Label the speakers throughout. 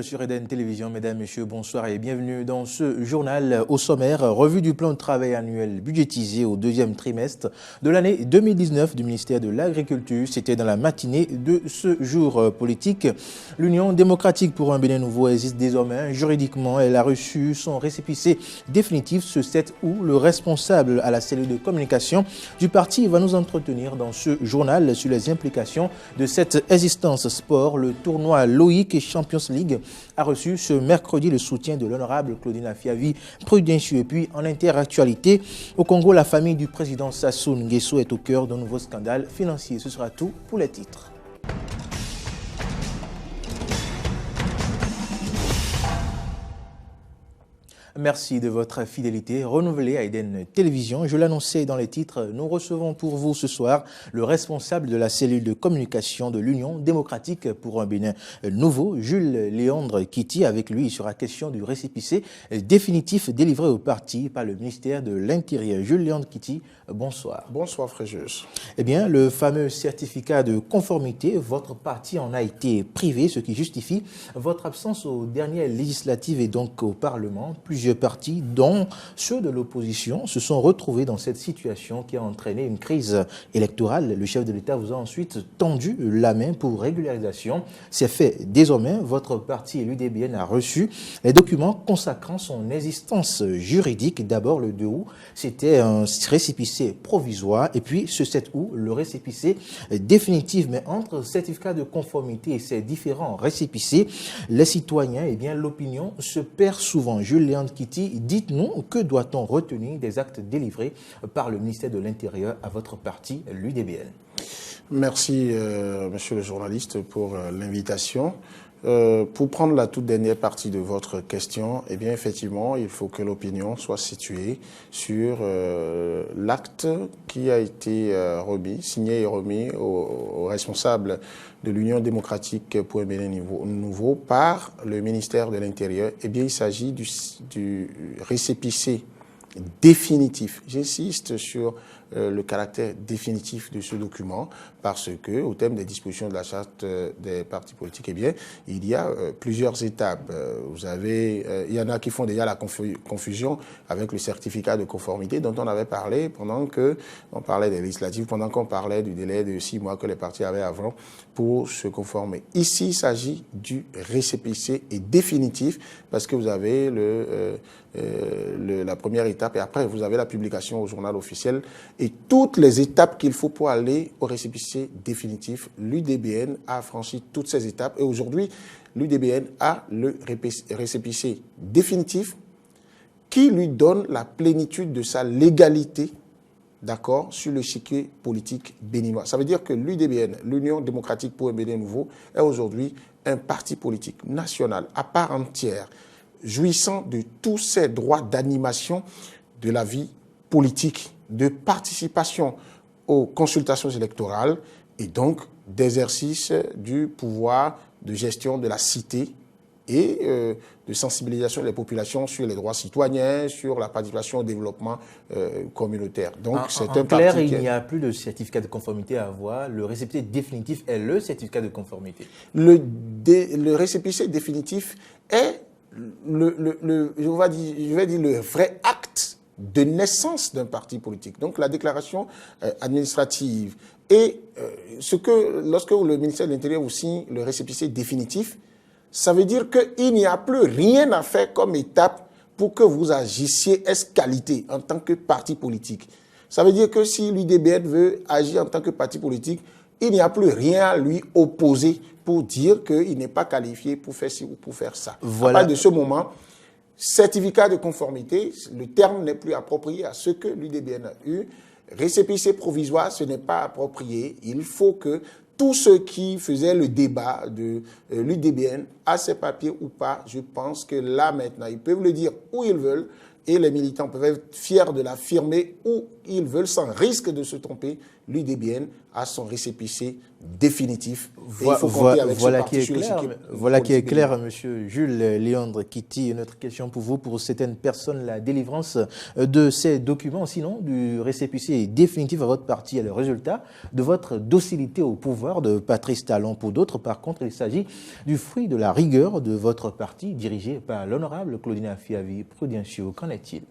Speaker 1: Sur Eden Télévision, mesdames, messieurs, bonsoir et bienvenue dans ce journal au sommaire. Revue du plan de travail annuel budgétisé au deuxième trimestre de l'année 2019 du ministère de l'Agriculture. C'était dans la matinée de ce jour politique. L'Union démocratique pour un Bénin nouveau existe désormais. Juridiquement, elle a reçu son récépissé définitif ce 7 août. Le responsable à la cellule de communication du parti va nous entretenir dans ce journal sur les implications de cette existence sport. Le tournoi Loïc et Champions League a reçu ce mercredi le soutien de l'honorable Claudine Afiavi Prudentieux. Et puis en interactualité, au Congo, la famille du président Sassou Nguesso est au cœur d'un nouveau scandale financier. Ce sera tout pour les titres. Merci de votre fidélité renouvelée à Eden Télévision. Je l'annonçais dans les titres, nous recevons pour vous ce soir le responsable de la cellule de communication de l'Union démocratique pour un Bénin nouveau, Jules Léandre Kitty. Avec lui, il sera question du récépissé définitif délivré au parti par le ministère de l'Intérieur. Jules Léandre Kitty, bonsoir.
Speaker 2: Bonsoir Fréjus.
Speaker 1: Eh bien, le fameux certificat de conformité, votre parti en a été privé, ce qui justifie votre absence aux dernières législatives et donc au Parlement. Plusieurs partis, dont ceux de l'opposition, se sont retrouvés dans cette situation qui a entraîné une crise électorale. Le chef de l'État vous a ensuite tendu la main pour régularisation. C'est fait désormais. Votre parti, l'UDBN, a reçu les documents consacrant son existence juridique. D'abord, le 2 août, c'était un récépissé provisoire. Et puis, ce 7 août, le récépissé définitif. Mais entre certificat de conformité et ces différents récépissés, les citoyens, eh bien, l'opinion se perd souvent. Jules Léandre Kitty, dites-nous, que doit-on retenir des actes délivrés par le ministère de l'Intérieur à votre parti, l'UDBN?
Speaker 2: Merci, monsieur le journaliste, pour l'invitation. Pour prendre la toute dernière partie de votre question, eh bien, effectivement, il faut que l'opinion soit située sur l'acte qui a été signé et remis aux responsables de l'Union démocratique pour un Bénin nouveau par le ministère de l'Intérieur. Eh bien, il s'agit du récépissé définitif. J'insiste sur le caractère définitif de ce document parce que, au terme des dispositions de la charte des partis politiques, eh bien, il y a plusieurs étapes. Il y en a qui font déjà la confusion avec le certificat de conformité dont on avait parlé pendant qu'on parlait des législatives, pendant qu'on parlait du délai de 6 mois que les partis avaient avant pour se conformer. Ici, il s'agit du récépissé et définitif parce que vous avez la première étape et après vous avez la publication au journal officiel et toutes les étapes qu'il faut pour aller au récépissé définitif. L'UDBN a franchi toutes ces étapes et aujourd'hui, l'UDBN a le récépissé définitif qui lui donne la plénitude de sa légalité, d'accord, sur le chiquier politique béninois. Ça veut dire que l'UDBN, l'Union démocratique pour un Bénin nouveau, est aujourd'hui un parti politique national à part entière, jouissant de tous ses droits d'animation de la vie politique, de participation aux consultations électorales et donc d'exercice du pouvoir de gestion de la cité et de sensibilisation des populations sur les droits citoyens, sur la participation au développement communautaire. Donc, c'est un
Speaker 1: clair,
Speaker 2: parti
Speaker 1: il n'y a plus de certificat de conformité à avoir. Le récépissé définitif est le certificat de conformité.
Speaker 2: Le récépissé définitif est je vais dire le vrai acte de naissance d'un parti politique. Donc la déclaration administrative et lorsque le ministère de l'Intérieur vous signe le récépissé définitif, ça veut dire qu'il n'y a plus rien à faire comme étape pour que vous agissiez qualité en tant que parti politique. Ça veut dire que si l'UDBN veut agir en tant que parti politique, il n'y a plus rien à lui opposer pour dire qu'il n'est pas qualifié pour faire ci ou pour faire ça.
Speaker 1: Voilà.
Speaker 2: À partir de ce moment, certificat de conformité, le terme n'est plus approprié à ce que l'UDBN a eu. Récépissé provisoire, ce n'est pas approprié. Il faut que tous ceux qui faisaient le débat de l'UDBN, à ces papiers ou pas, je pense que là maintenant, ils peuvent le dire où ils veulent, et les militants peuvent être fiers de l'affirmer où ils veulent sans risque de se tromper, l'UDBN a son récépissé définitif.
Speaker 1: Voilà qui est clair, monsieur Jules Léandre Kitty. Une autre question pour vous, pour certaines personnes, la délivrance de ces documents, sinon du récépissé définitif à votre parti, est le résultat de votre docilité au pouvoir de Patrice Talon. Pour d'autres, par contre, il s'agit du fruit de la rigueur de votre parti, dirigé par l'honorable Claudine Afiavi-Prudencio. Qu'en est-il?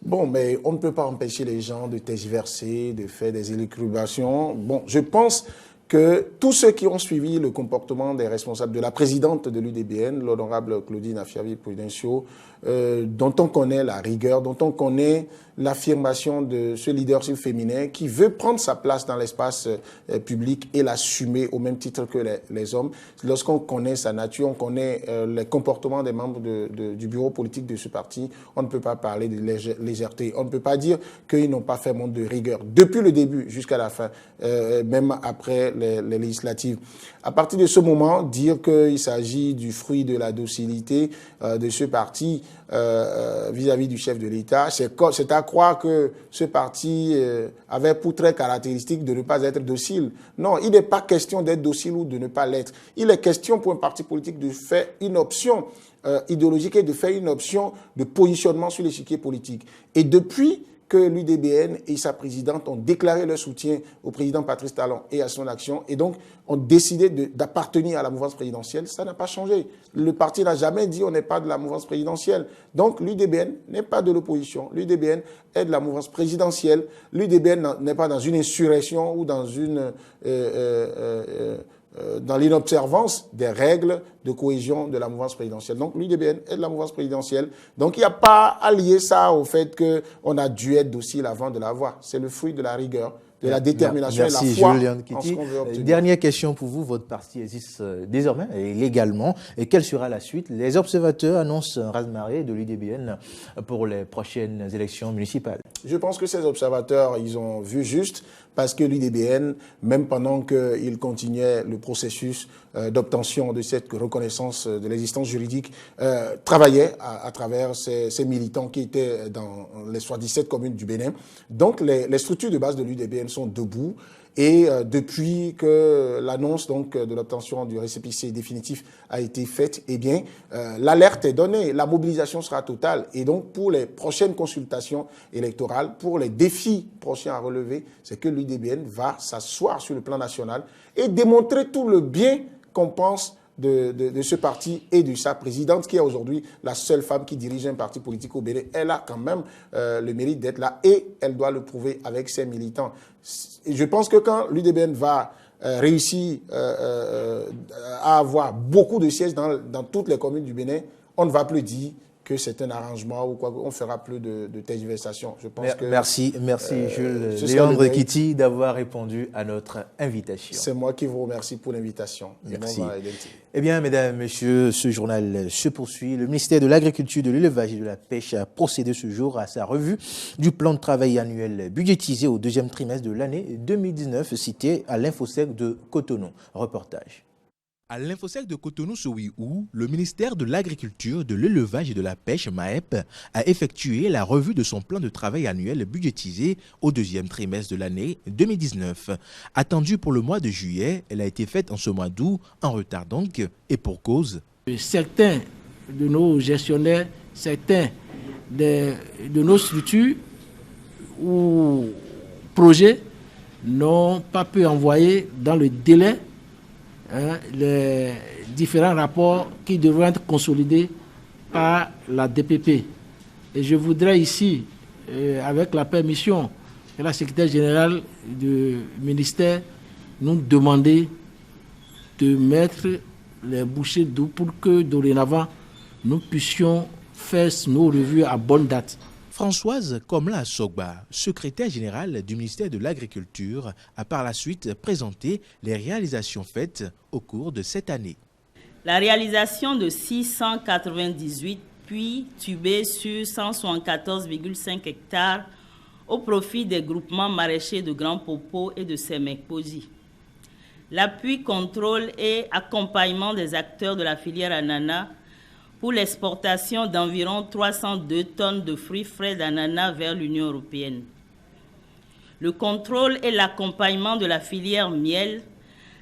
Speaker 2: Bon, mais on ne peut pas empêcher les gens de tergiverser, de faire des élucubrations. Bon, je pense que tous ceux qui ont suivi le comportement des responsables de la présidente de l'UDBN, l'honorable Claudine Afiavi-Prudencio, dont on connaît la rigueur, dont on connaît l'affirmation de ce leadership féminin qui veut prendre sa place dans l'espace public et l'assumer au même titre que les hommes. Lorsqu'on connaît sa nature, on connaît les comportements des membres du bureau politique de ce parti, on ne peut pas parler de légèreté. On ne peut pas dire qu'ils n'ont pas fait montre de rigueur depuis le début jusqu'à la fin, même après les législatives. À partir de ce moment, dire qu'il s'agit du fruit de la docilité de ce parti vis-à-vis du chef de l'État, c'est à croire que ce parti avait pour trait caractéristique de ne pas être docile. Non, il n'est pas question d'être docile ou de ne pas l'être. Il est question pour un parti politique de faire une option idéologique et de faire une option de positionnement sur l'échiquier politique. Et depuis que l'UDBN et sa présidente ont déclaré leur soutien au président Patrice Talon et à son action, et donc ont décidé d'appartenir à la mouvance présidentielle, ça n'a pas changé. Le parti n'a jamais dit on n'est pas de la mouvance présidentielle. Donc l'UDBN n'est pas de l'opposition. L'UDBN est de la mouvance présidentielle. L'UDBN n'est pas dans une insurrection ou dans dans l'inobservance des règles de cohésion de la mouvance présidentielle. Donc l'UDBN est de la mouvance présidentielle. Donc il n'y a pas à lier ça au fait qu'on a dû être docile avant de l'avoir. C'est le fruit de la rigueur, de la détermination et la foi en ce qu'on veut obtenir.
Speaker 1: Dernière question pour vous. Votre parti existe désormais et légalement. Et quelle sera la suite? Les observateurs annoncent un raz-de-marée de l'UDBN pour les prochaines élections municipales.
Speaker 2: Je pense que ces observateurs, ils ont vu juste parce que l'UDBN, même pendant qu'il continuait le processus d'obtention de cette reconnaissance de l'existence juridique, travaillait à travers ces militants qui étaient dans les 77 communes du Bénin. Donc les structures de base de l'UDBN sont debout. Et depuis que l'annonce donc de l'obtention du récépissé définitif a été faite, eh bien, l'alerte est donnée, la mobilisation sera totale. Et donc, pour les prochaines consultations électorales, pour les défis prochains à relever, c'est que l'UDBN va s'asseoir sur le plan national et démontrer tout le bien qu'on pense de ce parti et de sa présidente, qui est aujourd'hui la seule femme qui dirige un parti politique au Bénin. Elle a quand même le mérite d'être là et elle doit le prouver avec ses militants. Et je pense que quand l'UDBN va réussir à avoir beaucoup de sièges dans toutes les communes du Bénin, on ne va plus dire que c'est un arrangement ou quoi, on ne fera plus de tergiversation. Je pense que
Speaker 1: merci Jules Léandre Kitty d'avoir répondu à notre invitation.
Speaker 2: C'est moi qui vous remercie pour l'invitation.
Speaker 1: Merci. Eh bien, mesdames, messieurs, ce journal se poursuit. Le ministère de l'Agriculture, de l'Élevage et de la Pêche a procédé ce jour à sa revue du plan de travail annuel budgétisé au deuxième trimestre de l'année 2019, cité à l'Infosec de Cotonou. Reportage.
Speaker 3: À l'Infosec de Cotonou, où le ministère de l'Agriculture, de l'Élevage et de la Pêche, MAEP, a effectué la revue de son plan de travail annuel budgétisé au deuxième trimestre de l'année 2019. Attendue pour le mois de juillet, elle a été faite en ce mois d'août, en retard donc, et pour cause.
Speaker 4: Certains de nos gestionnaires, certains de nos structures ou projets n'ont pas pu envoyer dans le délai les différents rapports qui devront être consolidés par la DPP. Et je voudrais ici, avec la permission de la secrétaire générale du ministère, nous demander de mettre les bouchées doubles pour que dorénavant, nous puissions faire nos revues à bonne date.
Speaker 3: Françoise Komla Sogba, secrétaire générale du ministère de l'Agriculture, a par la suite présenté les réalisations faites au cours de cette année.
Speaker 5: La réalisation de 698 puits tubés sur 174,5 hectares au profit des groupements maraîchers de Grand Popo et de Semek-Posi. L'appui, contrôle et accompagnement des acteurs de la filière ananas pour l'exportation d'environ 302 tonnes de fruits frais d'ananas vers l'Union européenne. Le contrôle et l'accompagnement de la filière miel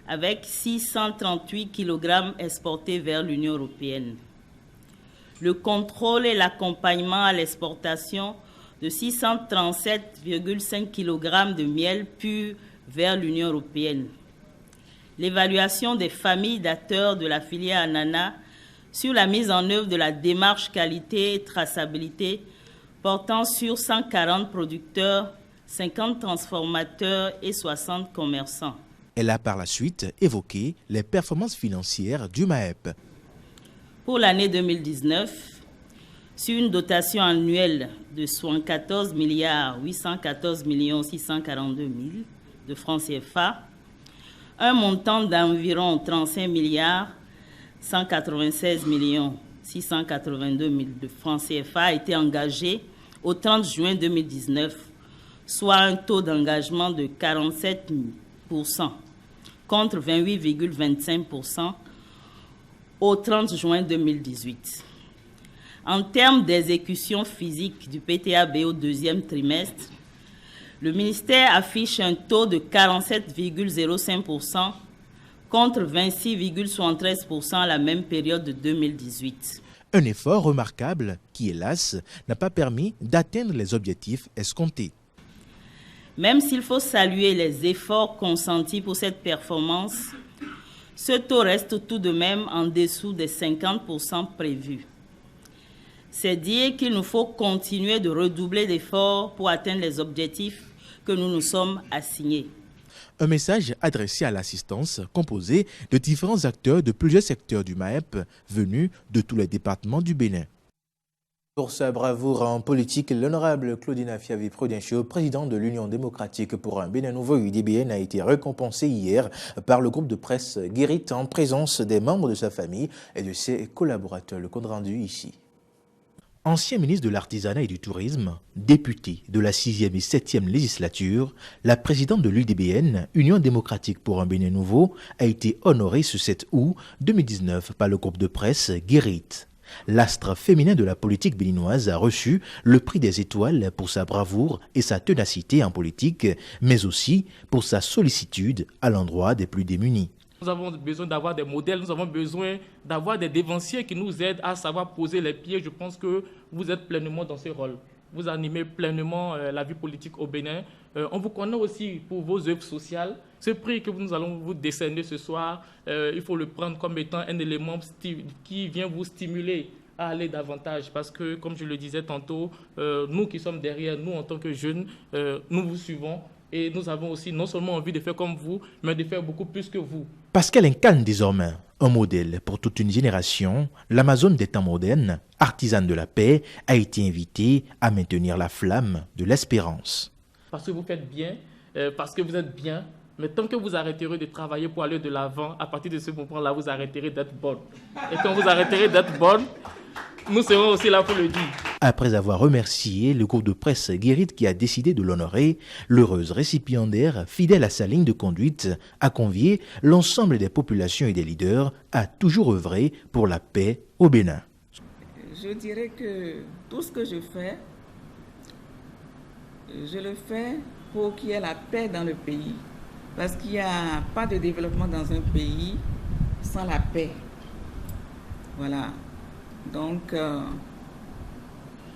Speaker 5: avec 638 kg exportés vers l'Union européenne. Le contrôle et l'accompagnement à l'exportation de 637,5 kg de miel pur vers l'Union européenne. L'évaluation des familles d'acteurs de la filière ananas sur la mise en œuvre de la démarche qualité et traçabilité portant sur 140 producteurs, 50 transformateurs et 60 commerçants.
Speaker 3: Elle a par la suite évoqué les performances financières du MAEP.
Speaker 5: Pour l'année 2019, sur une dotation annuelle de 74 814 642 000 de francs CFA, un montant d'environ 35 196 682 000 de francs CFA a été engagé au 30 juin 2019, soit un taux d'engagement de 47% contre 28,25% au 30 juin 2018. En termes d'exécution physique du PTAB au deuxième trimestre, le ministère affiche un taux de 47,05% contre 26,73% à la même période de 2018.
Speaker 3: Un effort remarquable qui, hélas, n'a pas permis d'atteindre les objectifs escomptés.
Speaker 5: Même s'il faut saluer les efforts consentis pour cette performance, ce taux reste tout de même en dessous des 50% prévus. C'est dire qu'il nous faut continuer de redoubler d'efforts pour atteindre les objectifs que nous nous sommes assignés.
Speaker 3: Un message adressé à l'assistance composée de différents acteurs de plusieurs secteurs du MAEP venus de tous les départements du Bénin.
Speaker 1: Pour sa bravoure en politique, l'honorable Claudine Afiavi-Prudencio, président de l'Union démocratique pour un Bénin nouveau UDBN, a été récompensé hier par le groupe de presse Guérit en présence des membres de sa famille et de ses collaborateurs. Le compte rendu ici.
Speaker 3: Ancien ministre de l'Artisanat et du Tourisme, député de la 6e et 7e législature, la présidente de l'UDBN, Union démocratique pour un Bénin nouveau, a été honorée ce 7 août 2019 par le groupe de presse Guérit. L'astre féminin de la politique béninoise a reçu le prix des étoiles pour sa bravoure et sa ténacité en politique, mais aussi pour sa sollicitude à l'endroit des plus démunis.
Speaker 6: Nous avons besoin d'avoir des modèles, nous avons besoin d'avoir des dévanciers qui nous aident à savoir poser les pieds. Je pense que vous êtes pleinement dans ce rôle. Vous animez pleinement la vie politique au Bénin. On vous connaît aussi pour vos œuvres sociales. Ce prix que nous allons vous décerner ce soir, il faut le prendre comme étant un élément qui vient vous stimuler à aller davantage. Parce que, comme je le disais tantôt, nous qui sommes derrière, nous en tant que jeunes, nous vous suivons. Et nous avons aussi non seulement envie de faire comme vous, mais de faire beaucoup plus que vous.
Speaker 3: Parce qu'elle incarne désormais un modèle pour toute une génération, l'Amazone des temps modernes, artisane de la paix, a été invitée à maintenir la flamme de l'espérance.
Speaker 6: Parce que vous faites bien, parce que vous êtes bien, mais tant que vous arrêterez de travailler pour aller de l'avant, à partir de ce moment-là, vous arrêterez d'être bonne. Et quand vous arrêterez d'être bonne, nous serons aussi là pour le dire.
Speaker 3: Après avoir remercié le groupe de presse Guérit qui a décidé de l'honorer, l'heureuse récipiendaire, fidèle à sa ligne de conduite, a convié l'ensemble des populations et des leaders à toujours œuvrer pour la paix au Bénin.
Speaker 7: Je dirais que tout ce que je fais, je le fais pour qu'il y ait la paix dans le pays. Parce qu'il n'y a pas de développement dans un pays sans la paix. Voilà. Donc,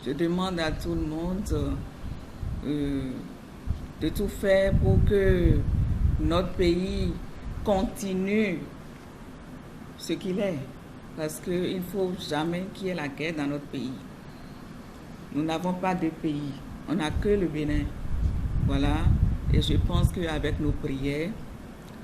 Speaker 7: je demande à tout le monde de tout faire pour que notre pays continue ce qu'il est. Parce qu'il ne faut jamais qu'il y ait la guerre dans notre pays. Nous n'avons pas de pays, on n'a que le Bénin. Voilà, et je pense qu'avec nos prières,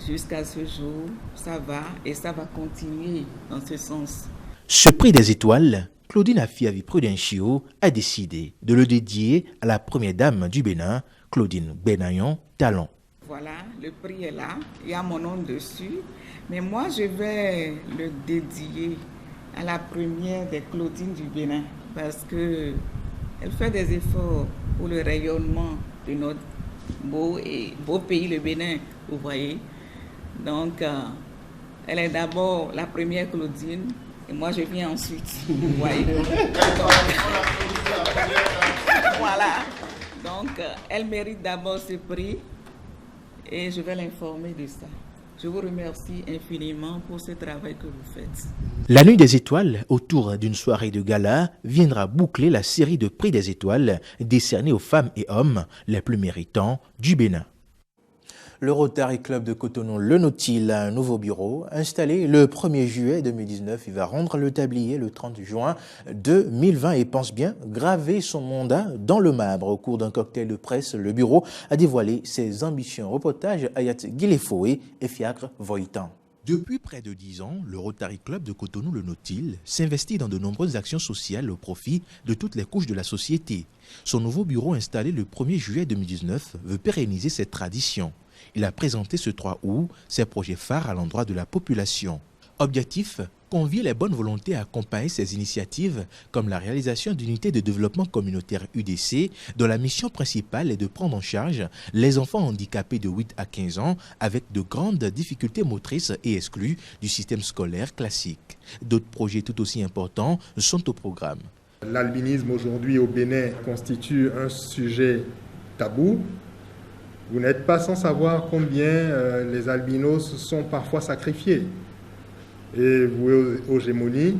Speaker 7: jusqu'à ce jour, ça va et ça va continuer dans ce sens.
Speaker 3: Ce prix des étoiles, Claudine Afiavi-Prudencio a décidé de le dédier à la première dame du Bénin, Claudine Benayon Talon.
Speaker 7: Voilà, le prix est là, il y a mon nom dessus, mais moi je vais le dédier à la première des Claudines du Bénin parce qu'elle fait des efforts pour le rayonnement de notre beau pays, le Bénin, vous voyez. Donc, elle est d'abord la première Claudine Et moi, je viens ensuite. Vous voyez. Voilà. Donc, elle mérite d'abord ce prix et je vais l'informer de ça. Je vous remercie infiniment pour ce travail que vous faites.
Speaker 3: La Nuit des Étoiles, autour d'une soirée de gala, viendra boucler la série de prix des étoiles décernés aux femmes et hommes les plus méritants du Bénin.
Speaker 1: Le Rotary Club de Cotonou, le Nautil, a un nouveau bureau installé le 1er juillet 2019. Il va rendre le tablier le 30 juin 2020 et pense bien graver son mandat dans le marbre. Au cours d'un cocktail de presse, le bureau a dévoilé ses ambitions. Reportage Ayat Guilefoé et Fiacre Voitan.
Speaker 3: Depuis près de 10 ans, le Rotary Club de Cotonou, le Nautil, s'investit dans de nombreuses actions sociales au profit de toutes les couches de la société. Son nouveau bureau installé le 1er juillet 2019 veut pérenniser cette tradition. Il a présenté ce 3 août ses projets phares à l'endroit de la population. Objectif, convier les bonnes volontés à accompagner ces initiatives comme la réalisation d'unités de développement communautaire UDC dont la mission principale est de prendre en charge les enfants handicapés de 8 à 15 ans avec de grandes difficultés motrices et exclus du système scolaire classique. D'autres projets tout aussi importants sont au programme.
Speaker 8: L'albinisme aujourd'hui au Bénin constitue un sujet tabou. Vous n'êtes pas sans savoir combien les albinos sont parfois sacrifiés et voués aux gémonies.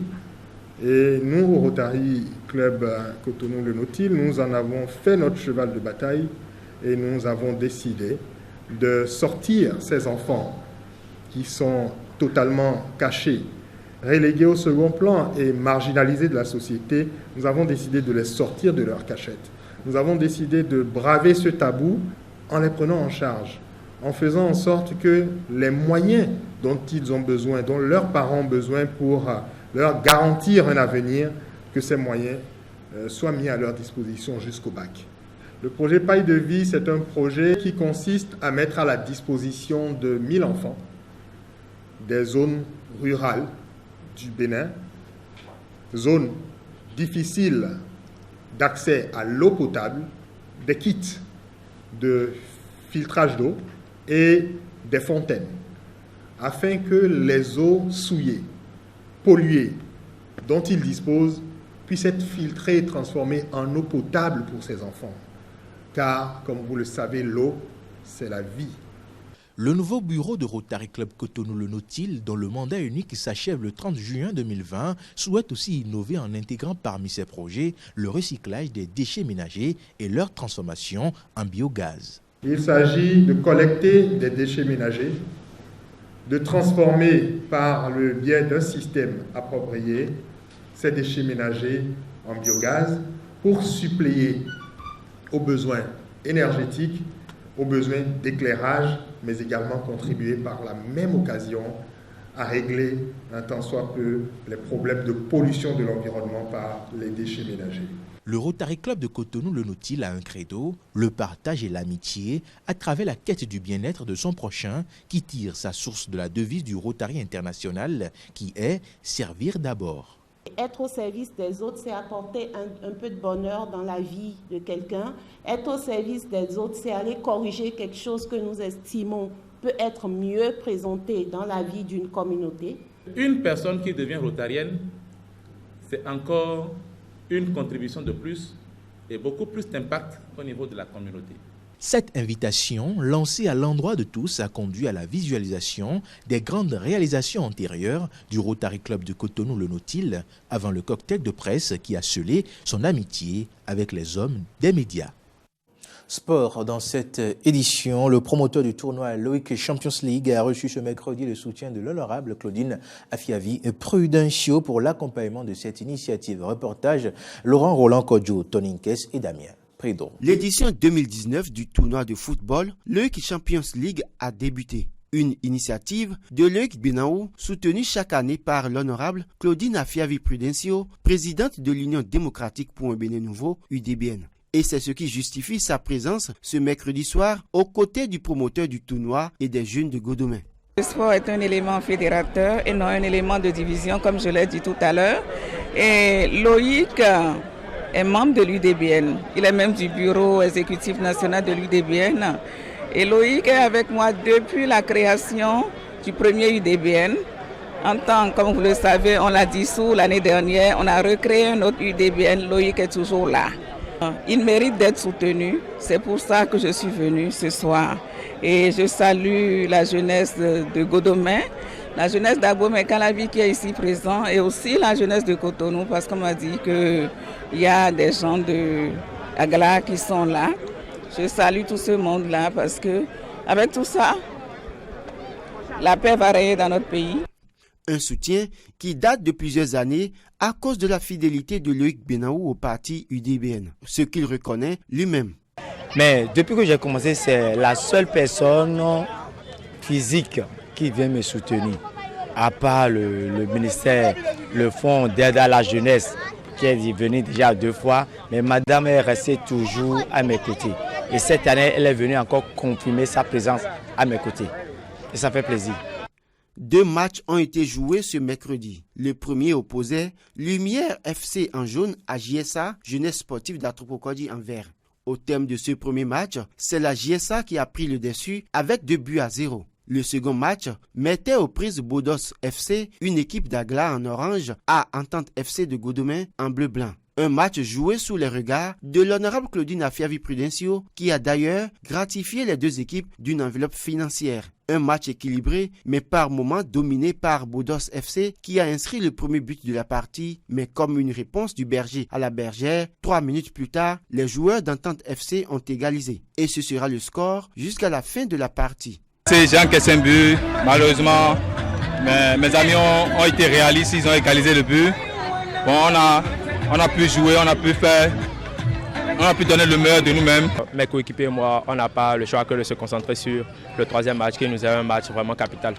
Speaker 8: Et nous, au Rotary Club Cotonou le Nautil, nous en avons fait notre cheval de bataille et nous avons décidé de sortir ces enfants qui sont totalement cachés, relégués au second plan et marginalisés de la société. Nous avons décidé de les sortir de leur cachette. Nous avons décidé de braver ce tabou en les prenant en charge, en faisant en sorte que les moyens dont ils ont besoin, dont leurs parents ont besoin pour leur garantir un avenir, que ces moyens soient mis à leur disposition jusqu'au bac. Le projet Paille de Vie, c'est un projet qui consiste à mettre à la disposition de 1000 enfants des zones rurales du Bénin, zones difficiles d'accès à l'eau potable, des kits de filtrage d'eau et des fontaines, afin que les eaux souillées, polluées, dont ils disposent, puissent être filtrées et transformées en eau potable pour ces enfants. Car, comme vous le savez, l'eau, c'est la vie.
Speaker 3: Le nouveau bureau de Rotary Club Cotonou le Nautil, dont le mandat unique s'achève le 30 juin 2020, souhaite aussi innover en intégrant parmi ses projets le recyclage des déchets ménagers et leur transformation en biogaz.
Speaker 8: Il s'agit de collecter des déchets ménagers, de transformer par le biais d'un système approprié ces déchets ménagers en biogaz pour suppléer aux besoins énergétiques, aux besoins d'éclairage, mais également contribuer par la même occasion à régler un tant soit peu les problèmes de pollution de l'environnement par les déchets ménagers.
Speaker 3: Le Rotary Club de Cotonou le Nautil a un credo, le partage et l'amitié, à travers la quête du bien-être de son prochain, qui tire sa source de la devise du Rotary International, qui est « Servir d'abord ».
Speaker 9: Être au service des autres, c'est apporter un peu de bonheur dans la vie de quelqu'un. Être au service des autres, c'est aller corriger quelque chose que nous estimons peut être mieux présenté dans la vie d'une communauté.
Speaker 10: Une personne qui devient rotarienne, c'est encore une contribution de plus et beaucoup plus d'impact au niveau de la communauté.
Speaker 3: Cette invitation, lancée à l'endroit de tous, a conduit à la visualisation des grandes réalisations antérieures du Rotary Club de Cotonou le Nautil avant le cocktail de presse qui a scellé son amitié avec les hommes des médias.
Speaker 1: Sport, dans cette édition, le promoteur du tournoi Loic Champions League a reçu ce mercredi le soutien de l'honorable Claudine Afiavi Prudencio pour l'accompagnement de cette initiative. Reportage Laurent Roland Kodjo, Toninkes et Damien Prédo.
Speaker 11: L'édition 2019 du tournoi de football Loic Champions League a débuté. Une initiative de Loic Benao soutenue chaque année par l'honorable Claudine Afiavi Prudencio, présidente de l'Union démocratique pour un Bénin nouveau, UDBN. Et c'est ce qui justifie sa présence ce mercredi soir aux côtés du promoteur du tournoi et des jeunes de Godomain.
Speaker 7: Le sport est un élément fédérateur et non un élément de division, comme je l'ai dit tout à l'heure. Et Loïc est membre de l'UDBN. Il est même du bureau exécutif national de l'UDBN. Et Loïc est avec moi depuis la création du premier UDBN. En tant, comme vous le savez, on l'a dissous l'année dernière, on a recréé un autre UDBN, Loïc est toujours là. Il mérite d'être soutenu, c'est pour ça que je suis venue ce soir. Et je salue la jeunesse de Godomè, la jeunesse d'Abomey-Calavi qui est ici présent et aussi la jeunesse de Cotonou parce qu'on m'a dit qu'il y a des gens de Agla qui sont là. Je salue tout ce monde-là parce que avec tout ça, la paix va régner dans notre pays.
Speaker 11: Un soutien qui date de plusieurs années à cause de la fidélité de Loïc Benaou au parti UDBN, ce qu'il reconnaît lui-même.
Speaker 12: Mais depuis que j'ai commencé, c'est la seule personne physique qui vient me soutenir, à part le ministère, le fonds d'aide à la jeunesse, qui est venu déjà 2 fois, mais madame est restée toujours à mes côtés. Et cette année, elle est venue encore confirmer sa présence à mes côtés. Et ça fait plaisir.
Speaker 11: 2 matchs ont été joués ce mercredi. Le premier opposait Lumière FC en jaune à JSA, Jeunesse Sportive d'Atropocodi en vert. Au terme de ce premier match, c'est la JSA qui a pris le dessus avec 2-0. Le second match mettait aux prises Bodos FC, une équipe d'Agla en orange, à Entente FC de Godomè en bleu-blanc. Un match joué sous les regards de l'honorable Claudine Afiavi Prudencio, qui a d'ailleurs gratifié les 2 équipes d'une enveloppe financière. Un match équilibré, mais par moments dominé par Bodos FC, qui a inscrit le premier but de la partie, mais comme une réponse du berger à la bergère, 3 minutes plus tard, les joueurs d'Entente FC ont égalisé. Et ce sera le score jusqu'à la fin de la partie.
Speaker 13: C'est Jean qui a un but, malheureusement, mais mes amis ont été réalistes, ils ont égalisé le but. Bon, on a pu jouer, on a pu faire, on a pu donner le meilleur de nous-mêmes.
Speaker 14: Mes coéquipiers et moi, on n'a pas le choix que de se concentrer sur le 3e match, qui nous est un match vraiment capital.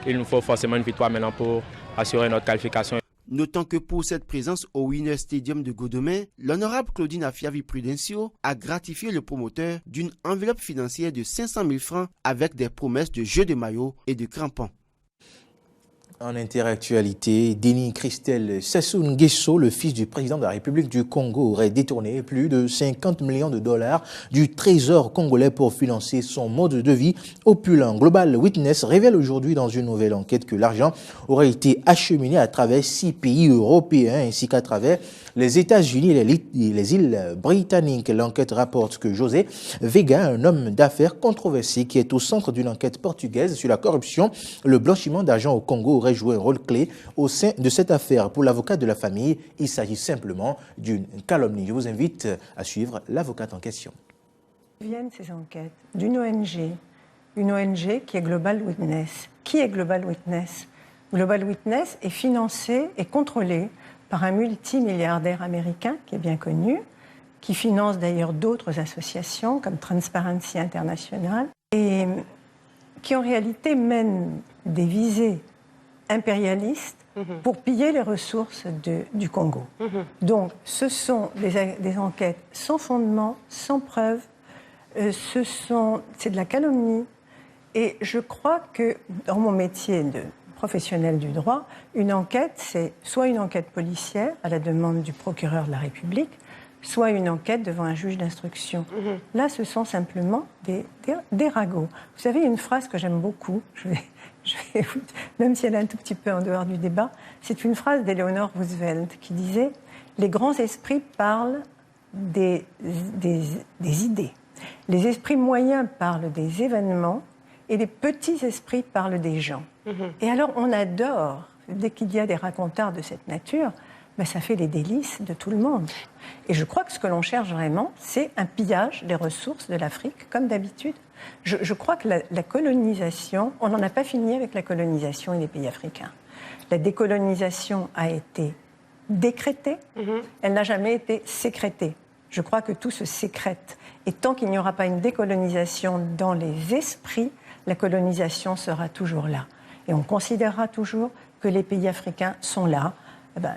Speaker 14: Il nous faut forcément une victoire maintenant pour assurer notre qualification.
Speaker 11: Notons que pour cette présence au Winner Stadium de Godomè, l'honorable Claudine Afiavi Prudencio a gratifié le promoteur d'une enveloppe financière de 500 000 francs avec des promesses de jeux de maillot et de crampons.
Speaker 1: En interactualité, Denis Christel Sassou Nguesso, le fils du président de la République du Congo, aurait détourné plus de 50 millions de dollars du trésor congolais pour financer son mode de vie opulent. Global Witness révèle aujourd'hui dans une nouvelle enquête que l'argent aurait été acheminé à travers 6 pays européens ainsi qu'à travers les États-Unis et les îles britanniques. L'enquête rapporte que José Vega, un homme d'affaires controversé qui est au centre d'une enquête portugaise sur la corruption, le blanchiment d'argent au Congo, aurait joué un rôle clé au sein de cette affaire. Pour l'avocat de la famille, il s'agit simplement d'une calomnie. Je vous invite à suivre l'avocate en question.
Speaker 15: Viennent ces enquêtes d'une ONG, une ONG qui est Global Witness. Qui est Global Witness? Global Witness est financé et contrôlé par un multimilliardaire américain qui est bien connu, qui finance d'ailleurs d'autres associations comme Transparency International et qui en réalité mène des visées impérialistes pour piller les ressources du Congo. Donc ce sont des enquêtes sans fondement, sans preuve, c'est de la calomnie. Et je crois que dans mon métier de professionnel du droit, une enquête, c'est soit une enquête policière à la demande du procureur de la République, soit une enquête devant un juge d'instruction. Là, ce sont simplement des ragots. Vous savez, une phrase que j'aime beaucoup, même si elle est un tout petit peu en dehors du débat, c'est une phrase d'Eleanor Roosevelt qui disait « Les grands esprits parlent des idées. Les esprits moyens parlent des événements et les petits esprits parlent des gens. » Et alors, on adore, dès qu'il y a des racontards de cette nature, ben, ça fait les délices de tout le monde. Et je crois que ce que l'on cherche vraiment, c'est un pillage des ressources de l'Afrique, comme d'habitude. Je crois que la colonisation, on n'en a pas fini avec la colonisation et les pays africains. La décolonisation a été décrétée, elle n'a jamais été sécrétée. Je crois que tout se sécrète. Et tant qu'il n'y aura pas une décolonisation dans les esprits, la colonisation sera toujours là. Et on considérera toujours que les pays africains sont là.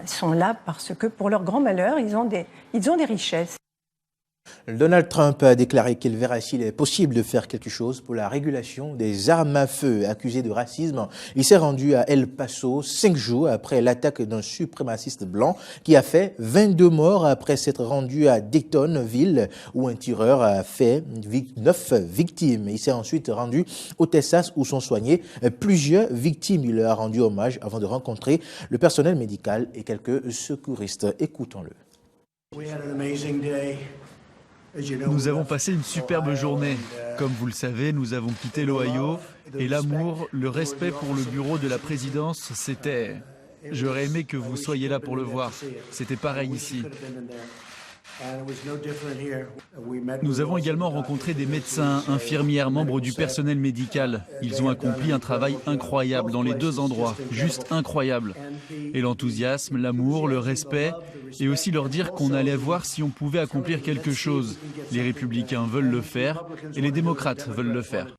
Speaker 15: Sont là parce que, pour leur grand malheur, ils ont des richesses.
Speaker 1: Donald Trump a déclaré qu'il verra s'il est possible de faire quelque chose pour la régulation des armes à feu. Accusé de racisme, il s'est rendu à El Paso 5 jours après l'attaque d'un suprémaciste blanc qui a fait 22 morts après s'être rendu à Dayton, ville où un tireur a fait 9 victimes. Il s'est ensuite rendu au Texas où sont soignées plusieurs victimes. Il leur a rendu hommage avant de rencontrer le personnel médical et quelques secouristes. Écoutons-le.
Speaker 16: Nous avons passé une superbe journée. Comme vous le savez, nous avons quitté l'Ohio et l'amour, le respect pour le bureau de la présidence, c'était... J'aurais aimé que vous soyez là pour le voir. C'était pareil ici. Nous avons également rencontré des médecins, infirmières, membres du personnel médical. Ils ont accompli un travail incroyable dans les deux endroits, juste incroyable. Et l'enthousiasme, l'amour, le respect, et aussi leur dire qu'on allait voir si on pouvait accomplir quelque chose. Les républicains veulent le faire et les démocrates veulent le faire.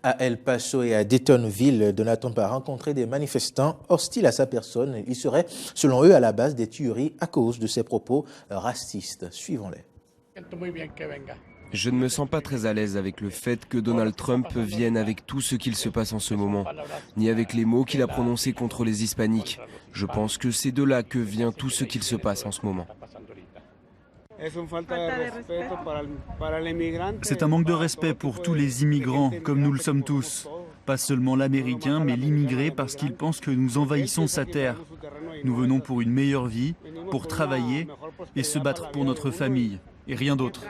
Speaker 1: À El Paso et à Daytonville, Donald Trump a rencontré des manifestants hostiles à sa personne. Ils seraient, selon eux, à la base des tueries à cause de ses propos racistes. Suivons-les.
Speaker 17: Je ne me sens pas très à l'aise avec le fait que Donald Trump vienne avec tout ce qu'il se passe en ce moment, ni avec les mots qu'il a prononcés contre les hispaniques. Je pense que c'est de là que vient tout ce qu'il se passe en ce moment.
Speaker 16: C'est un manque de respect pour tous les immigrants, comme nous le sommes tous. Pas seulement l'Américain, mais l'immigré, parce qu'il pense que nous envahissons sa terre. Nous venons pour une meilleure vie, pour travailler et se battre pour notre famille, et rien d'autre.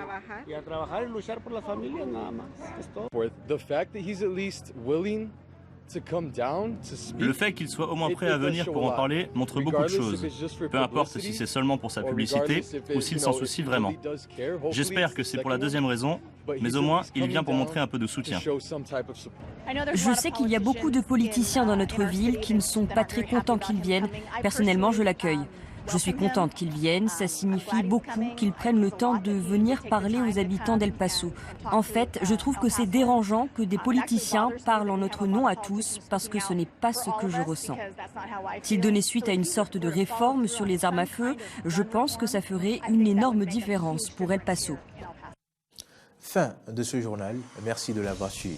Speaker 18: Le fait qu'il soit au moins prêt à venir pour en parler montre beaucoup de choses. Peu importe si c'est seulement pour sa publicité ou s'il s'en soucie vraiment. J'espère que c'est pour la deuxième raison, mais au moins il vient pour montrer un peu de soutien.
Speaker 19: Je sais qu'il y a beaucoup de politiciens dans notre ville qui ne sont pas très contents qu'ils viennent. Personnellement, je l'accueille. Je suis contente qu'ils viennent, ça signifie beaucoup qu'ils prennent le temps de venir parler aux habitants d'El Paso. En fait, je trouve que c'est dérangeant que des politiciens parlent en notre nom à tous parce que ce n'est pas ce que je ressens. S'ils donnaient suite à une sorte de réforme sur les armes à feu, je pense que ça ferait une énorme différence pour El Paso.
Speaker 1: Fin de ce journal. Merci de l'avoir suivi.